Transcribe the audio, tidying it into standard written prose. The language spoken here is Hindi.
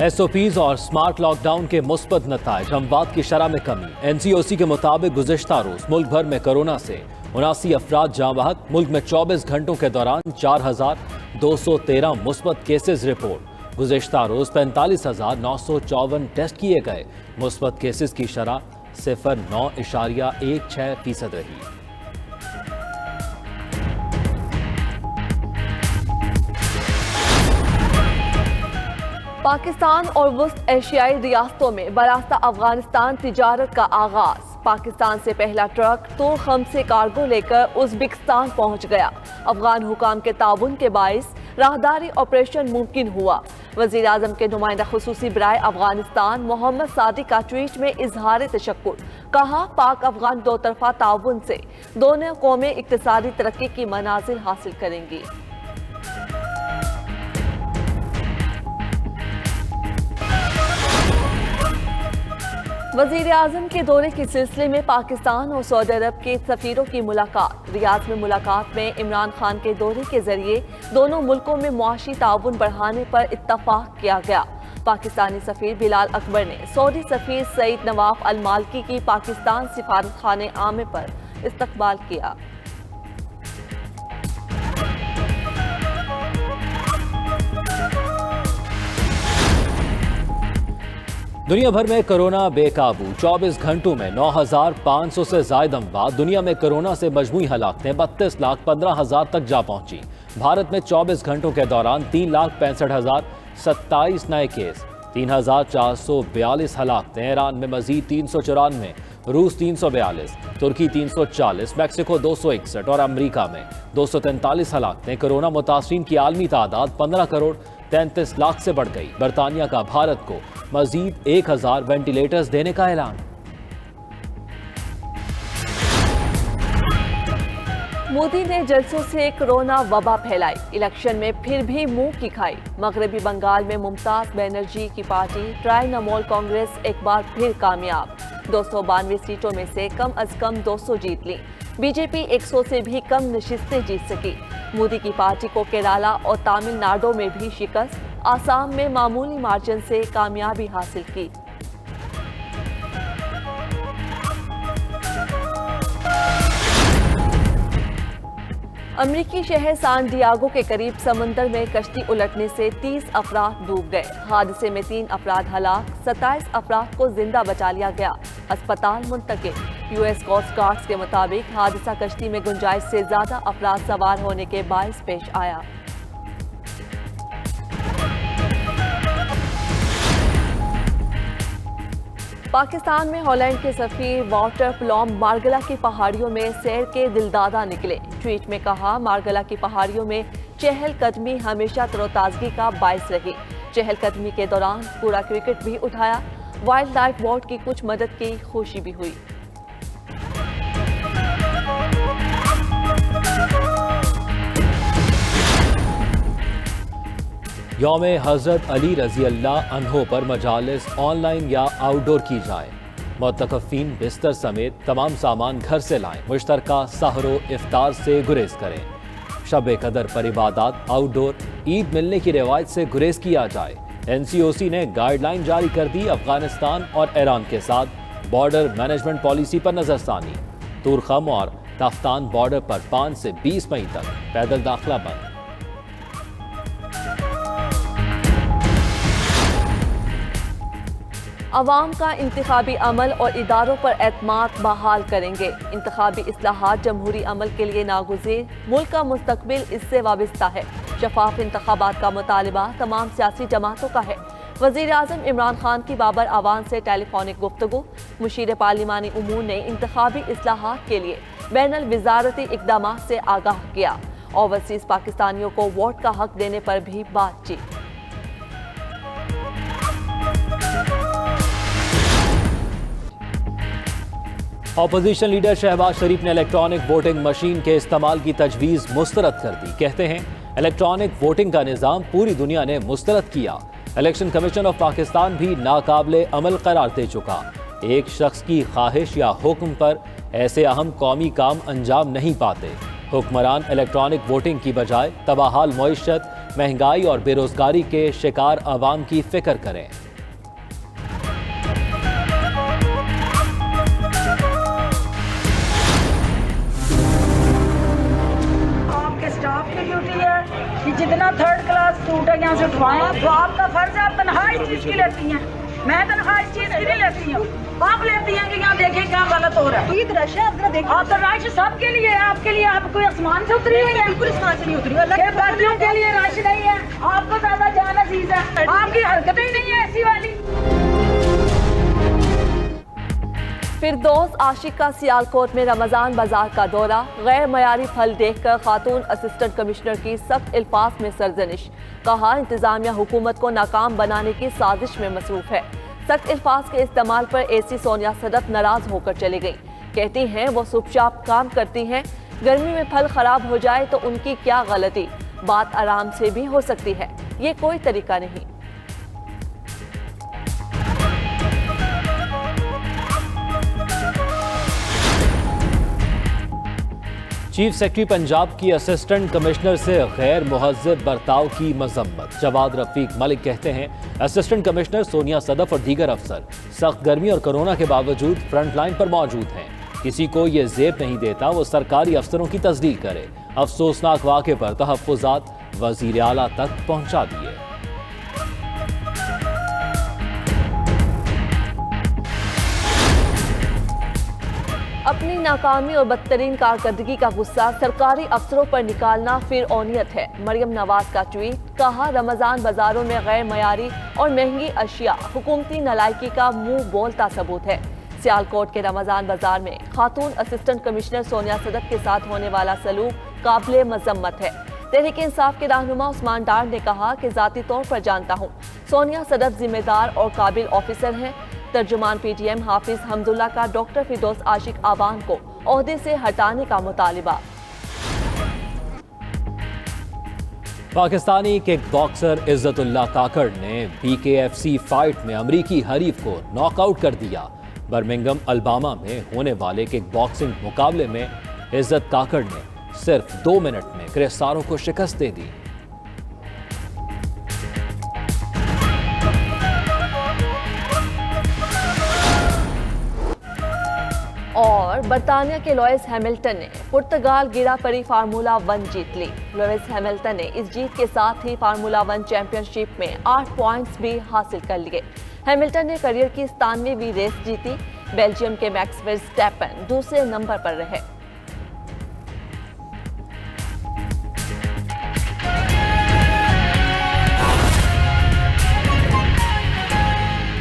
SOPs और स्मार्ट लॉकडाउन के मुस्बत नताइज, अमवात की शरह में कमी। NCOC के मुताबिक गुज़िश्ता रोज मुल्क भर में कोरोना से 79 अफराद जाँ बहक। मुल्क में 24 घंटों के दौरान 4,213 मुस्बत केसेज रिपोर्ट। गुज़िश्ता रोज 45,954 टेस्ट किए गए। मुस्बत केसेज की शरह 0.916% रही। पाकिस्तान और वस्त एशियाई रियासतों में बरास्ता अफगानिस्तान तिजारत का आगाज। पाकिस्तान से पहला ट्रक तोरखम से कार्गो लेकर उज़्बेकिस्तान पहुंच गया। अफगान हुकाम के ताउन के बाइस राहदारी ऑपरेशन मुमकिन हुआ। वज़ीर आज़म के नुमाइंदा खुसूसी बराए अफगानिस्तान मोहम्मद सादिक का ट्वीट में इजहार तशक्कुर। कहा, पाक अफगान दो तरफा ताउन से दोनों कौमें इक्तिसादी तरक्की की मनाजिल हासिल करेंगी। वज़ीर आज़म के दौरे के सिलसिले में पाकिस्तान और सऊदी अरब के सफ़ीरों की मुलाकात। रियाद में मुलाकात में इमरान खान के दौरे के जरिए दोनों मुल्कों में मुआशी ताउन बढ़ाने पर इत्तफाक किया गया। पाकिस्तानी सफ़ीर बिलाल अकबर ने सऊदी सफ़ीर सईद नवाफ अल मालकी की पाकिस्तान सिफारत खाने आमे पर इस्तकबाल किया। दुनिया भर में कोरोना बेकाबू। 24 घंटों में 9,500 से ज्यादा अमवात। दुनिया में कोरोना से मजमूई हलाकतें 32,15,000 तक जा पहुंची। भारत में 24 घंटों के दौरान 3,65,027 नए केस, 3,442 हलाकतें। ईरान में मजीद 394, रूस 342, तुर्की 340, मैक्सिको 261 और अमरीका में 243 हलाकतें। कोरोना मुतासरीन की आलमी तादाद 15 करोड़ 33 लाख से बढ़ गई। बरतानिया का भारत को मजीद 1,000 वेंटिलेटर्स देने का ऐलान। मोदी ने जलसों से कोरोना वबा फैलाई। इलेक्शन में फिर भी मुंह की खाई। मगरबी बंगाल में मुमताज बनर्जी की पार्टी तृणमूल कांग्रेस एक बार फिर कामयाब। 292 सीटों में से कम अज कम 200 जीत ली। बीजेपी 100 से भी कम नशिस्तें जीत सकी। मोदी की पार्टी को केरला और तमिलनाडु में भी शिकस्त। आसाम में मामूली मार्जिन से कामयाबी हासिल की। अमरीकी शहर सान डियागो के करीब समंदर में कश्ती उलटने से 30 अफराद डूब गए। हादसे में 3 अफराद हलाक, 27 अफराद को जिंदा बचा लिया गया। अस्पताल मुंतकिल। US कोस्ट गार्ड्स के मुताबिक हादसा कश्ती में गुंजाइश से ज्यादा अफराद सवार होने के बायस पेश आया। पाकिस्तान में हॉलैंड के सफीर वाल्टर प्लॉम मार्गला की पहाड़ियों में सैर के दिलदादा निकले। ट्वीट में कहा, मार्गला की पहाड़ियों में चहलकदमी हमेशा तरोताजगी का बायस रही। चहलकदमी के दौरान पूरा क्रिकेट भी उठाया। वाइल्ड लाइफ बोर्ड की कुछ मदद की खुशी भी हुई। यौम हज़रत अली रज़ी अल्लाह अन्हो पर मजालिस ऑनलाइन या आउटडोर की जाए। मुतकफ़ीन बिस्तर समेत तमाम सामान घर से लाएं। मुश्तरका सहरो इफ्तार से गुरेज करें। शब कदर पर इबादत आउटडोर। ईद मिलने की रिवायत से गुरेज किया जाए। NCOC ने गाइडलाइन जारी कर दी। अफगानिस्तान और ईरान के साथ बॉर्डर मैनेजमेंट पॉलिसी पर नजरसानी। तुरखम और तफ्तान बॉर्डर पर 5 से 20 मई तक पैदल दाखिला बंद। अवाम का इंतखाबी अमल और इदारों पर एतमाद बहाल करेंगे। इंतखाबी इस्लाहात जमहूरी अमल के लिए नागुज़ीर। मुल्क का मुस्तकबिल इससे वाबस्ता है। शफाफ इंतखाबात का मुतालिबा तमाम सियासी जमातों का है। वज़ीर आज़म इमरान खान की बाबर आवान से टेलीफोनिक गुफ्तगू। मुशीर पार्लिमानी उमूर ने इंतखाबी इस्लाहात के लिए बैनुल वज़ारती इक़दामात से आगाह किया। ओवरसीज़ पाकिस्तानियों को वोट का हक देने पर भी बातचीत। अपोजिशन लीडर शहबाज शरीफ ने इलेक्ट्रॉनिक वोटिंग मशीन के इस्तेमाल की तजवीज़ मुस्तरद कर दी। कहते हैं, इलेक्ट्रॉनिक वोटिंग का निज़ाम पूरी दुनिया ने मुस्तरद किया। इलेक्शन कमीशन ऑफ पाकिस्तान भी नाकाबिले अमल करार दे चुका। एक शख्स की ख्वाहिश या हुक्म पर ऐसे अहम कौमी काम अंजाम नहीं पाते। हुक्मरान इलेक्ट्रॉनिक वोटिंग की बजाय तबाहाल मईशत, महंगाई और बेरोजगारी के शिकार आवाम की फिक्र करें। आपके स्टाफ की ड्यूटी है कि जितना थर्ड क्लास स्टूडेंट है यहाँ से उठवाएं, तो आपका फर्ज है। आप तनख्वाह इस चीज की लेती हैं, मैं तनख्वाह इस चीज की नहीं लेती हूँ। आप लेती हैं कि यहाँ देखें क्या गलत हो रहा है। ईद रश है, आप तो रश सबके लिए है, आपके लिए। आप कोई आसमान से उतरी हुई है? बिल्कुल आसमान से नहीं उतरी हुई। बाकियों के लिए रश नहीं है, आपको ज्यादा जान अजीज है। आपकी हरकतें ही नहीं है ऐसी वाली। फिरदौस आशिक का सियालकोट में रमजान बाजार का दौरा, गैर मयारी फल देखकर खातून असिस्टेंट कमिश्नर की सख्त अल्फाज में सरजनिश। कहा इंतजामिया हुकूमत को नाकाम बनाने की साजिश में मसरूफ है। सख्त अल्फाज के इस्तेमाल पर एसी सोनिया सदफ नाराज होकर चली गई। कहती हैं वो चुपचाप काम करती हैं, गर्मी में फल खराब हो जाए तो उनकी क्या गलती, बात आराम से भी हो सकती है, ये कोई तरीका नहीं। चीफ सेक्रेटरी पंजाब की असिस्टेंट कमिश्नर से गैर मुहज्जब बर्ताव की मजम्मत। जवाद रफीक मलिक कहते हैं असिस्टेंट कमिश्नर सोनिया सदफ और दीगर अफसर सख्त गर्मी और कोरोना के बावजूद फ्रंट लाइन पर मौजूद हैं। किसी को ये जेब नहीं देता वो सरकारी अफसरों की तस्दीक करे। अफसोसनाक वाक़े पर तहफ़्फ़ुज़ात वज़ीर आला तक पहुँचा दिए। अपनी नाकामी और बदतरीन कारकर्दगी का गुस्सा सरकारी अफसरों पर निकालना फिरऔनियत है। मरियम नवाज का ट्वीट, कहा रमजान बाजारों में गैर मयारी और महंगी अशिया हुकूमती नलायकी का मुंह बोलता सबूत है। सियालकोट के रमजान बाजार में खातून असिस्टेंट कमिश्नर सोनिया सदफ के साथ होने वाला सलूक काबिल मजम्मत है। तहरीक इंसाफ के रहनुमा उस्मान डार ने कहा कि जाती तौर पर जानता हूँ सोनिया सदफ जिम्मेदार और काबिल ऑफिसर हैं। तर्जुमान पीटीएम हाफिज हमदुल्ला का डॉक्टर फिरदौस आशिक आवाम को ओहदे से हटाने का मुतालिबा। पाकिस्तानी किक बॉक्सर इज्जतुल्लाह काकड़ ने BKFC फाइट में अमरीकी हरीफ को नॉकआउट कर दिया। बर्मिंघम अलबामा में होने वाले किक बॉक्सिंग मुकाबले में इज्जत काकड़ ने सिर्फ 2 मिनट में क्रेसारों को शिकस्त दे दी। और बरतानिया के लुइस हैमिल्टन ने पुर्तगाल गिरा पड़ी फार्मूला 1 जीत ली। लुइस हैमिल्टन ने इस जीत के साथ ही फार्मूला 1 चैंपियनशिप में 8 पॉइंट्स भी हासिल कर लिए। हैमिल्टन ने करियर की 97वीं रेस जीती। बेल्जियम के मैक्स वर्स्टैपेन दूसरे नंबर पर रहे।